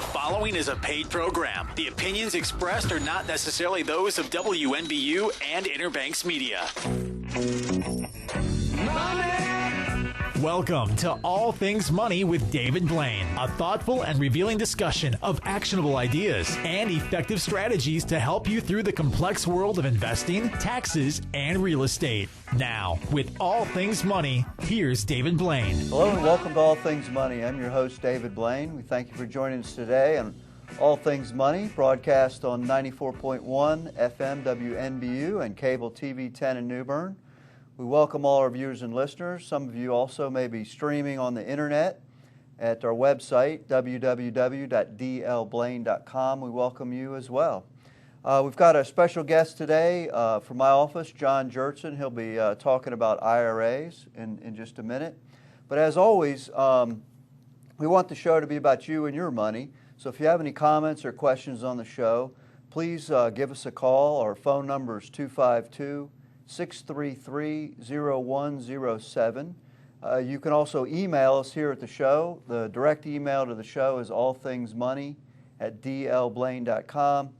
following is a paid program. The opinions expressed are not necessarily those of WNBU and Interbanks Media. Welcome to All Things Money with David Blain, a thoughtful and revealing discussion of actionable ideas and effective strategies to help you through the complex world of investing, taxes, and real estate. Now, with All Things Money, here's David Blain. Hello and welcome to All Things Money. I'm your host, David Blain. We thank you for joining us today on All Things Money, broadcast on 94.1 FM WNBU and cable TV 10 in New Bern. We welcome all our viewers and listeners. Some of you also may be streaming on the internet at our website, www.dlblain.com. We welcome you as well. We've got a special guest today from my office, John Gjertsen. He'll be talking about IRAs in just a minute. But as always, we want the show to be about you and your money. So if you have any comments or questions on the show, please give us a call. Our phone number is 252-633-0107. You can also email us here at the show. The direct email to the show is allthingsmoney@dlblain.com.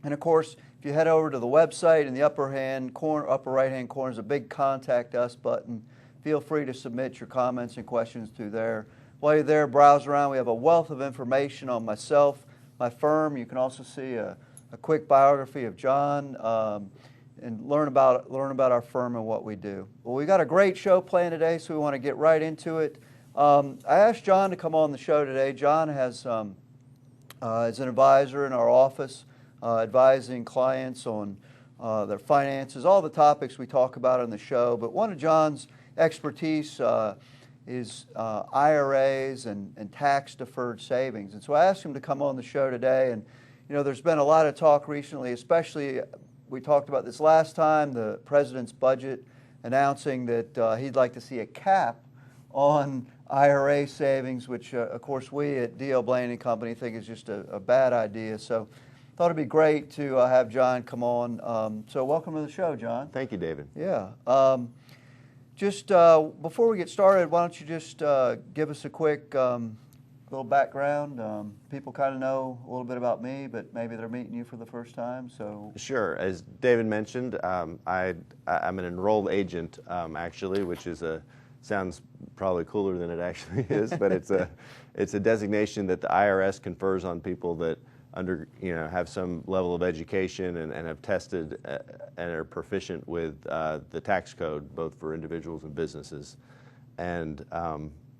And of course, if you head over to the website in the upper right-hand corner is a big Contact Us button. Feel free to submit your comments and questions through there. While you're there, browse around. We have a wealth of information on myself, my firm. You can also see a quick biography of John and learn about our firm and what we do. Well, we got a great show planned today, so we want to get right into it. I asked John to come on the show today. John is an advisor in our office, advising clients on their finances, all the topics we talk about on the show. But one of John's expertise is IRAs and tax-deferred savings. And so I asked him to come on the show today. And, you know, there's been a lot of talk recently, especially we talked about this last time, the president's budget announcing that he'd like to see a cap on IRA savings, which, of course, we at D.L. Blain & Company think is just a bad idea. So thought it'd be great to have John come on. So welcome to the show, John. Thank you, David. Yeah. Just before we get started, why don't you just give us a quick little background? People kind of know a little bit about me, but maybe they're meeting you for the first time. So sure. As David mentioned, I'm an enrolled agent, actually, which sounds probably cooler than it actually is, but it's a designation that the IRS confers on people that have some level of education and have tested and are proficient with the tax code, both for individuals and businesses. And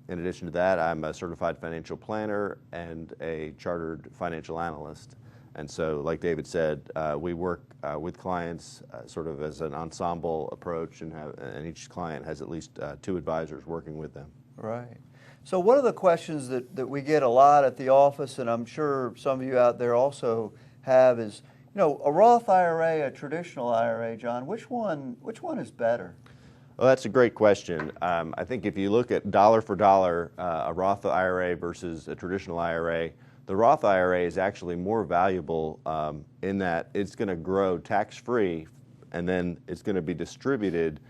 in addition to that, I'm a certified financial planner and a chartered financial analyst. And so, like David said, we work with clients sort of as an ensemble approach, and each client has at least two advisors working with them. Right. So one of the questions that we get a lot at the office, and I'm sure some of you out there also have, is, you know, a Roth IRA, a traditional IRA, John, which one is better? Well, that's a great question. I think if you look at dollar for dollar, a Roth IRA versus a traditional IRA, the Roth IRA is actually more valuable in that it's going to grow tax-free, and then it's going to be distributed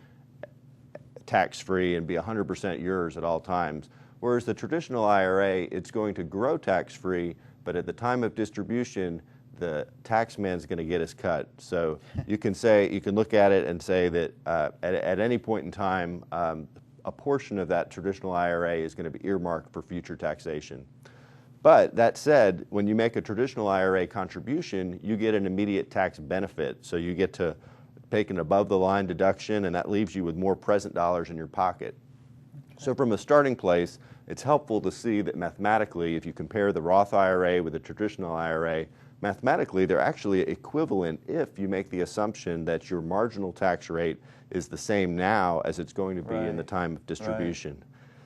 tax-free and be 100% yours at all times. Whereas the traditional IRA, it's going to grow tax-free, but at the time of distribution, the tax man's going to get his cut. So you can look at it and say that at any point in time, a portion of that traditional IRA is going to be earmarked for future taxation. But that said, when you make a traditional IRA contribution, you get an immediate tax benefit. So you get to take an above-the-line deduction, and that leaves you with more present dollars in your pocket. So from a starting place, it's helpful to see that mathematically, if you compare the Roth IRA with the traditional IRA, mathematically they're actually equivalent if you make the assumption that your marginal tax rate is the same now as it's going to be in the time of distribution. Right.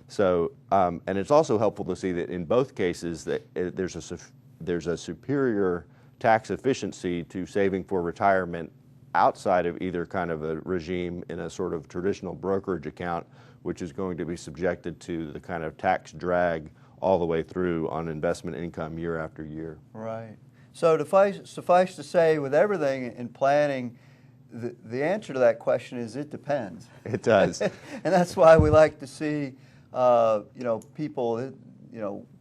So, and it's also helpful to see that in both cases that there's a superior tax efficiency to saving for retirement outside of either kind of a regime in a sort of traditional brokerage account, which is going to be subjected to the kind of tax drag all the way through on investment income year after year. Right. So suffice to say, with everything in planning, the answer to that question is it depends. It does. And that's why we like to see, people,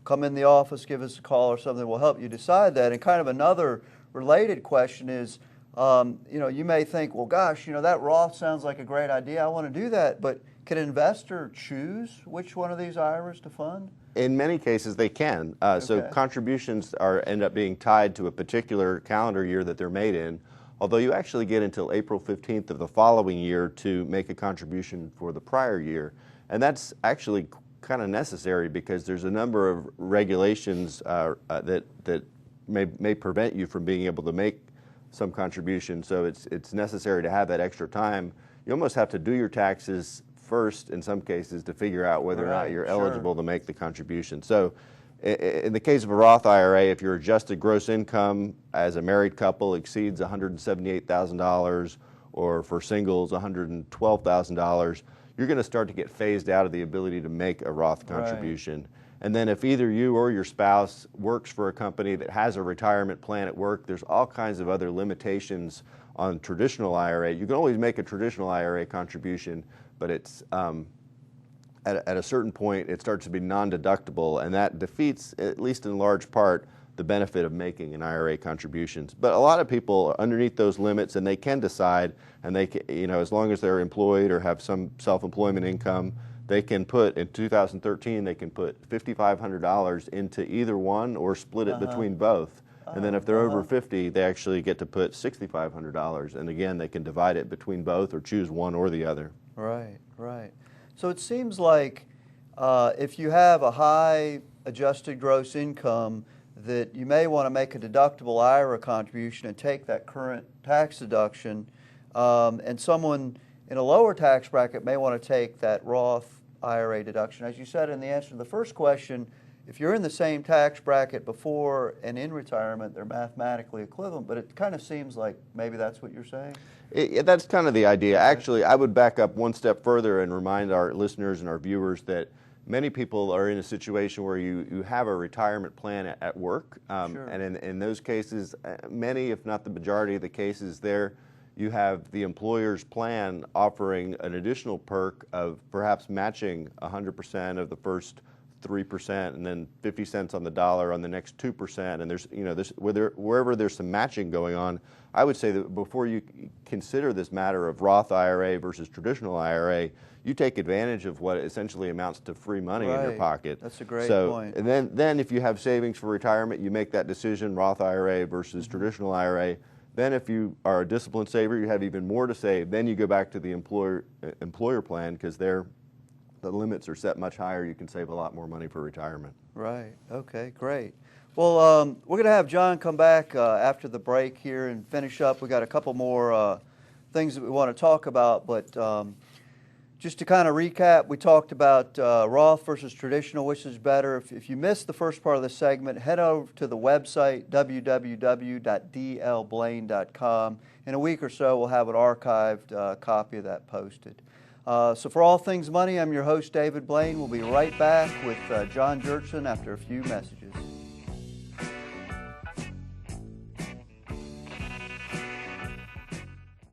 come in the office, give us a call or something. We'll help you decide that. And kind of another related question is, you may think, well, gosh, that Roth sounds like a great idea. I want to do that. But can an investor choose which one of these IRAs to fund? In many cases, they can. So contributions end up being tied to a particular calendar year that they're made in, although you actually get until April 15th of the following year to make a contribution for the prior year. And that's actually kind of necessary because there's a number of regulations that may prevent you from being able to make some contribution. So it's necessary to have that extra time. You almost have to do your taxes first in some cases to figure out whether or not you're eligible to make the contribution. So in the case of a Roth IRA, if your adjusted gross income as a married couple exceeds $178,000 or for singles $112,000, you're going to start to get phased out of the ability to make a Roth contribution. Right. And then if either you or your spouse works for a company that has a retirement plan at work, there's all kinds of other limitations on traditional IRA. You can always make a traditional IRA contribution, but it's at a certain point it starts to be non-deductible, and that defeats, at least in large part, the benefit of making an IRA contributions. But a lot of people are underneath those limits, and they can decide, and they can, as long as they're employed or have some self-employment income, they can put, in 2013, they can put $5,500 into either one or split it between both. And then if they're over 50, they actually get to put $6,500. And again, they can divide it between both or choose one or the other. Right, right. So it seems like if you have a high adjusted gross income, that you may want to make a deductible IRA contribution and take that current tax deduction. And someone in a lower tax bracket may want to take that Roth IRA deduction. As you said in the answer to the first question, if you're in the same tax bracket before and in retirement, they're mathematically equivalent, but it kind of seems like maybe that's what you're saying? That's kind of the idea. Actually, I would back up one step further and remind our listeners and our viewers that many people are in a situation where you have a retirement plan at work, and in those cases, many, if not the majority of the cases there, you have the employer's plan offering an additional perk of perhaps matching 100% of the first 3% and then 50 cents on the dollar on the next 2%. And there's, wherever there's some matching going on, I would say that before you consider this matter of Roth IRA versus traditional IRA, you take advantage of what essentially amounts to free money in your pocket. That's a great point. And then if you have savings for retirement, you make that decision, Roth IRA versus traditional IRA. Then if you are a disciplined saver, you have even more to save. Then you go back to the employer plan because the limits are set much higher. You can save a lot more money for retirement. Right. Okay, great. Well, we're going to have John come back after the break here and finish up. We got a couple more things that we want to talk about, but just to kind of recap, we talked about Roth versus traditional, which is better. If you missed the first part of the segment, head over to the website, www.dlblain.com. In a week or so, we'll have an archived copy of that posted. So for All Things Money, I'm your host, David Blain. We'll be right back with John Gjertsen after a few messages.